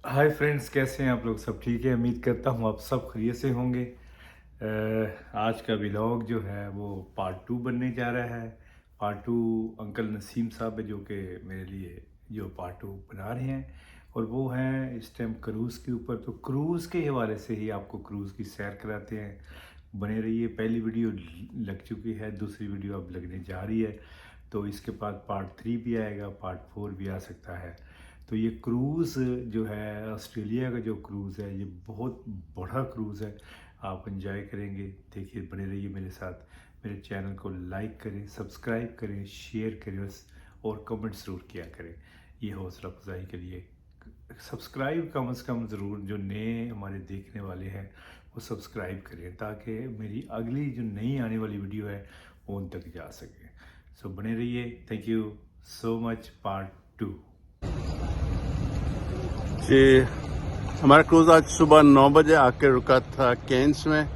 Hi friends, कैसे हैं आप लोग? सब ठीक है? उम्मीद करता हूँ आप सब खैरियत से होंगे। आज का व्लॉग जो है वो पार्ट 2 बनने जा रहा है। पार्ट 2 अंकल नसीम साहब है जो कि मेरे लिए जो पार्ट 2 बना रहे हैं, और वो हैं इस टाइम क्रूज़ के ऊपर। तो क्रूज़ के हवाले से ही आपको क्रूज़ की सैर कराते हैं। बने रहिए। पहली वीडियो लग चुकी है, दूसरी वीडियो अब लगने जा रही है। तो इसके बाद पार्ट 3 भी आएगा, पार्ट 4 भी आ सकता है। तो ये क्रूज़ जो है, ऑस्ट्रेलिया का जो क्रूज़ है, ये बहुत बड़ा क्रूज़ है। आप एंजॉय करेंगे। देखिए, बने रहिए मेरे साथ। मेरे चैनल को लाइक करें, सब्सक्राइब करें, शेयर करें और कमेंट ज़रूर किया करें। ये हौसला अफजाई के लिए सब्सक्राइब कम से कम ज़रूर, जो नए हमारे देखने वाले हैं वो सब्सक्राइब करें, ताकि मेरी अगली जो नई आने वाली वीडियो है वो उन तक जा सके। सो बने रहिए। Thank you so much. Part 2। जी, हमारा क्रूज आज सुबह 9 बजे आके रुका था केन्स में।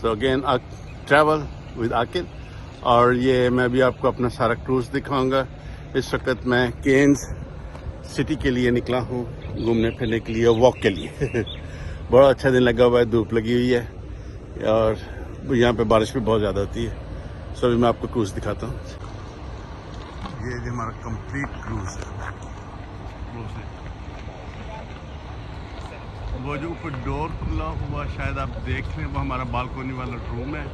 सो अगेन ट्रैवल विद आकिल। और ये मैं भी आपको अपना सारा क्रूज दिखाऊंगा। इस वक्त मैं केन्स सिटी के लिए निकला हूँ, घूमने फिरने के लिए, वॉक के लिए। बड़ा अच्छा दिन लगा हुआ है, धूप लगी हुई है और यहाँ पे बारिश भी बहुत ज़्यादा होती है। सो अभी मैं आपको क्रूज दिखाता हूँ। ये जो हमारा कंप्लीट क्रूज है, वो जो ऊपर डोर खुला हुआ शायद आप देख लें, वो हमारा बालकोनी वाला रूम है,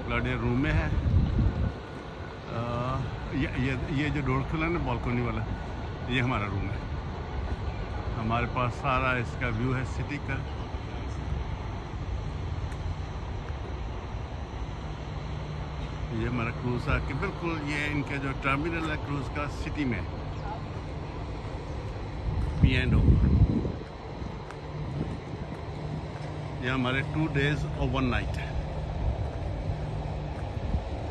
गार्डन रूम में है। ये जो डोर खुला है ना बालकोनी वाला, ये हमारा रूम है। हमारे पास सारा इसका व्यू है सिटी का। ये हमारा क्रूज आके बिल्कुल ये इनका जो टर्मिनल है क्रूज का, सिटी में पी एंड ओ। ये हमारे 2 days और 1 night है।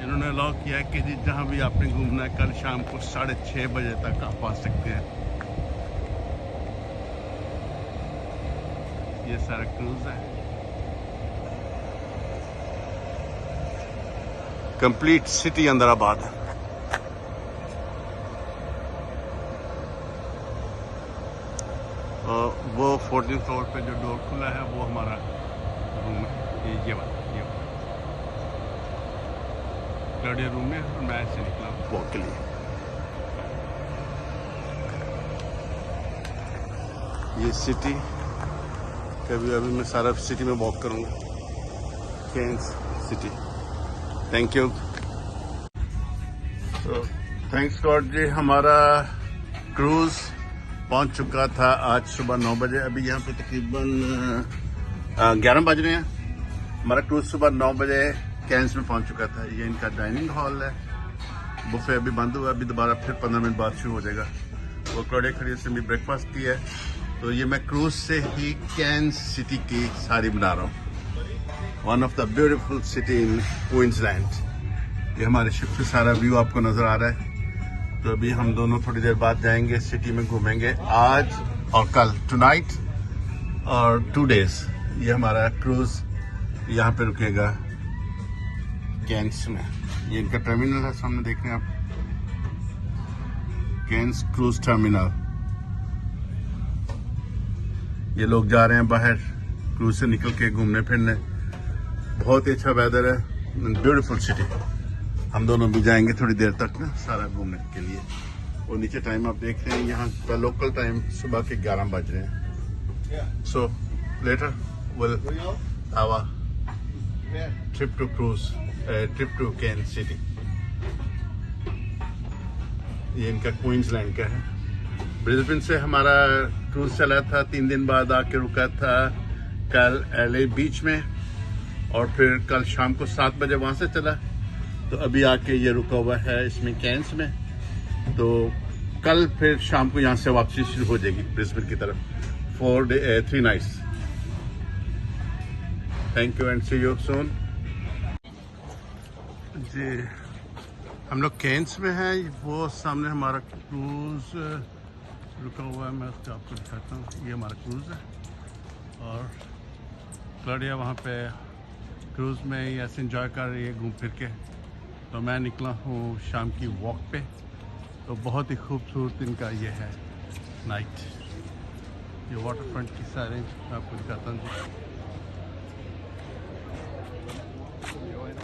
इन्होंने अलाउ किया है कि जी जहाँ भी आपने घूमना है, कल शाम को 6:30 बजे तक आप आ सकते हैं। ये सारा क्रूज है, कंप्लीट सिटी अंदर आबाद है। और वो 14th फ्लोर पे जो डोर खुला है वो हमारा रूम है। ये वाला क्लाउडिया रूम है और मैं ऐसे निकला वॉक के लिए। ये सिटी कभी अभी मैं सारा सिटी में वॉक करूंगा, केन्स सिटी। Thank you. तो थैंक्स गॉड जी, हमारा क्रूज पहुंच चुका था आज सुबह 9 बजे। अभी यहाँ पे तकरीबन 11 बज रहे हैं। हमारा क्रूज सुबह 9 बजे केन्स में पहुंच चुका था। ये इनका डाइनिंग हॉल है। बुफे अभी बंद हुआ, अभी दोबारा फिर 15 मिनट बाद शुरू हो जाएगा। वो क्रोडे खड़ी से भी ब्रेकफास्ट किया है। तो ये मैं क्रूज से ही केन्स सिटी की सारी बना रहा हूँ। One of the beautiful city in Queensland. ये हमारे शिप से सारा व्यू आपको नजर आ रहा है। तो अभी हम दोनों थोड़ी देर बाद जाएंगे सिटी में, घूमेंगे आज और कल, टुनाइट और 2 days। ये हमारा क्रूज यहाँ पे रुकेगा केन्स में। ये इनका टर्मिनल है, सामने देख रहे हैं आप, केन्स क्रूज टर्मिनल। ये लोग जा रहे हैं बाहर क्रूज से निकल के घूमने फिरने। बहुत ही अच्छा वेदर है, ब्यूटीफुल सिटी। हम दोनों भी जाएंगे थोड़ी देर तक ना सारा घूमने के लिए। वो नीचे टाइम आप देख रहे हैं, यहाँ का लोकल टाइम सुबह के 11 बज रहे हैं। So later will have a trip to cruise, trip to Cairns city. ये इनका क्वींसलैंड का है। ब्रिस्बेन से हमारा क्रूज चला था, 3 दिन बाद आके रुका था कल एलए बीच में, और फिर कल शाम को 7 बजे वहां से चला। तो अभी आके ये रुका हुआ है इसमें केन्स में। तो कल फिर शाम को यहाँ से वापसी शुरू हो जाएगी ब्रिस्बेन की तरफ। 3 nights। Thank you and see you soon. जी, हम लोग केन्स में हैं। वो सामने हमारा क्रूज रुका हुआ है, मैं उसको आपको दिखाता हूँ। ये हमारा क्रूज है और क्लाउडिया वहाँ पे क्रूज में ऐसे इंजॉय कर रही है घूम फिर के। तो मैं निकला हूँ शाम की वॉक पे। तो बहुत ही खूबसूरत इनका ये है नाइट। ये वाटर फ्रंट की सारे मैं आपको दिखाता हूँ।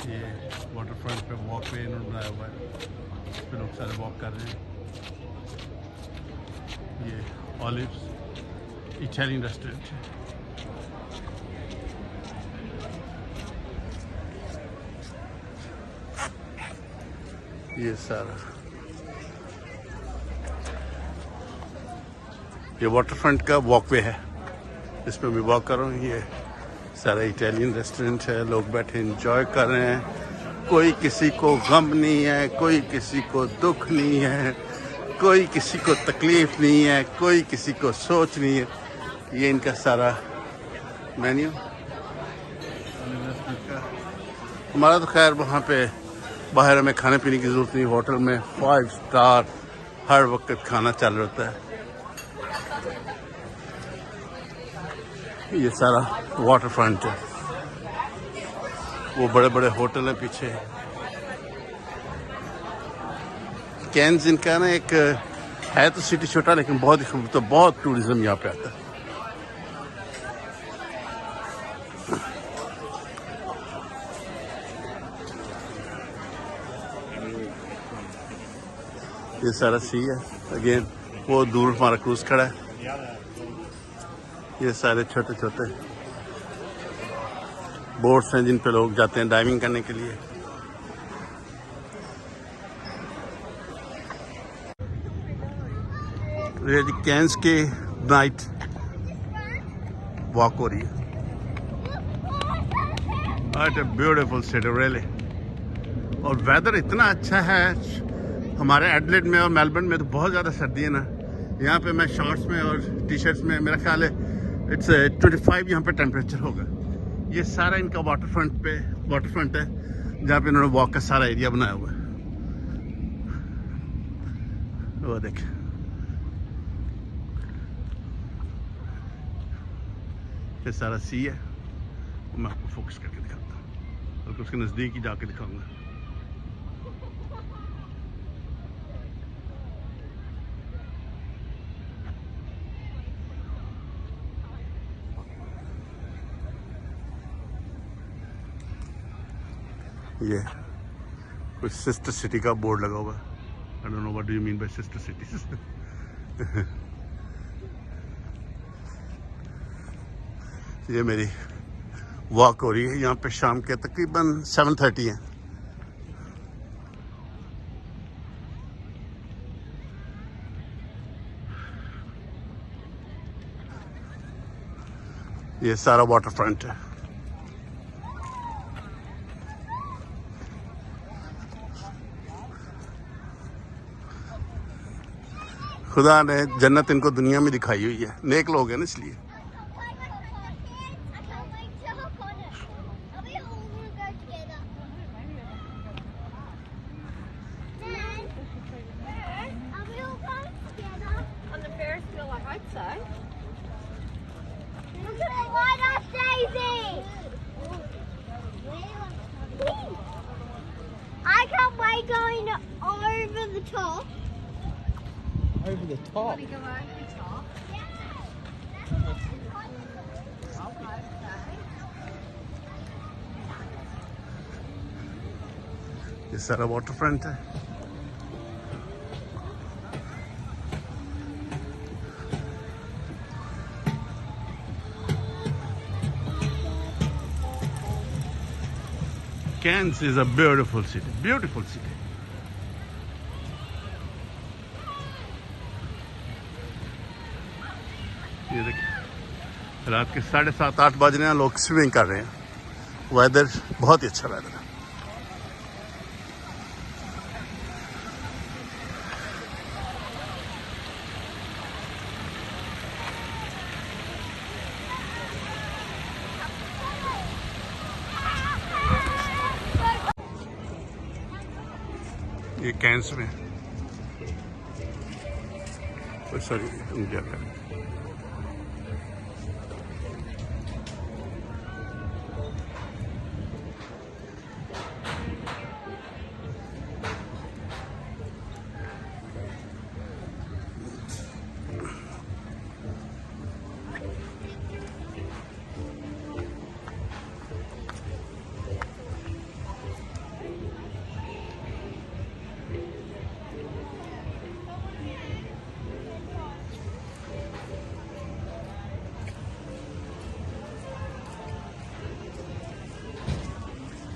ये वाटर फ्रंट पे वॉक वे इन्होंने बनाया हुआ है, इस पे लोग सारे वॉक कर रहे हैं। ये ऑलिव्स इटालियन रेस्टोरेंट है। ये सारा ये वाटर फ्रंट का वॉकवे है, इसमें मैं वॉक कर रहा हूँ। ये सारा इटालियन रेस्टोरेंट है, लोग बैठे एंजॉय कर रहे हैं। कोई किसी को गम नहीं है, कोई किसी को दुख नहीं है, कोई किसी को तकलीफ नहीं है, कोई किसी को सोच नहीं है। ये इनका सारा मेन्यू। हमारा तो खैर वहाँ पे बाहर हमें खाने पीने की ज़रूरत नहीं, होटल में 5 स्टार हर वक्त खाना चल रहता है। ये सारा वाटर फ्रंट है, वो बड़े बड़े होटल हैं पीछे। कैंस इनका ना एक है तो सिटी छोटा, लेकिन बहुत तो बहुत टूरिज्म यहाँ पे आता है। ये सारा सी है। अगेन वो दूर हमारा क्रूज खड़ा है। ये सारे छोटे छोटे बोट्स हैं जिन पे लोग जाते हैं डाइविंग करने के लिए। ये कैंस के नाइट वॉक हो रही है। Beautiful city really. और वेदर इतना अच्छा है। हमारे एडलेड में और मेलबर्न में तो बहुत ज़्यादा सर्दी है ना। यहाँ पे मैं शॉर्ट्स में और टी शर्ट्स में, मेरा ख्याल है इट्स 25 यहाँ पे टेम्परेचर होगा। ये सारा इनका वाटर फ्रंट है, जहाँ पे इन्होंने वॉक का सारा एरिया बनाया हुआ है। वो देख, ये सारा सी है। मैं आपको फोकस करके दिखाता हूँ और उसके नज़दीक ही जाके दिखाऊंगा। ये कुछ सिस्टर सिटी का बोर्ड लगा हुआ है। I don't know what do you mean by sister cities. ये मेरी वॉक हो रही है। यहाँ पे शाम के तकरीबन 7:30 है। ये सारा वाटर फ्रंट है। खुदा ने जन्नत इनको दुनिया में दिखाई हुई है, नेक लोग हैं ना इसलिए। I can't wait going over the top. Over the top. Want to go over the top? ये सारा वाटर फ्रंट है। Cairns is a beautiful city, beautiful city. ये देखिए, रात के 7:30-8 बज रहे हैं, लोग स्विमिंग कर रहे हैं। वेदर बहुत ही अच्छा वेदर है। ये कैंस में सॉरी इंडिया का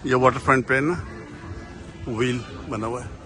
ये वाटर फ्रंट पे है ना, व्हील बना हुआ है।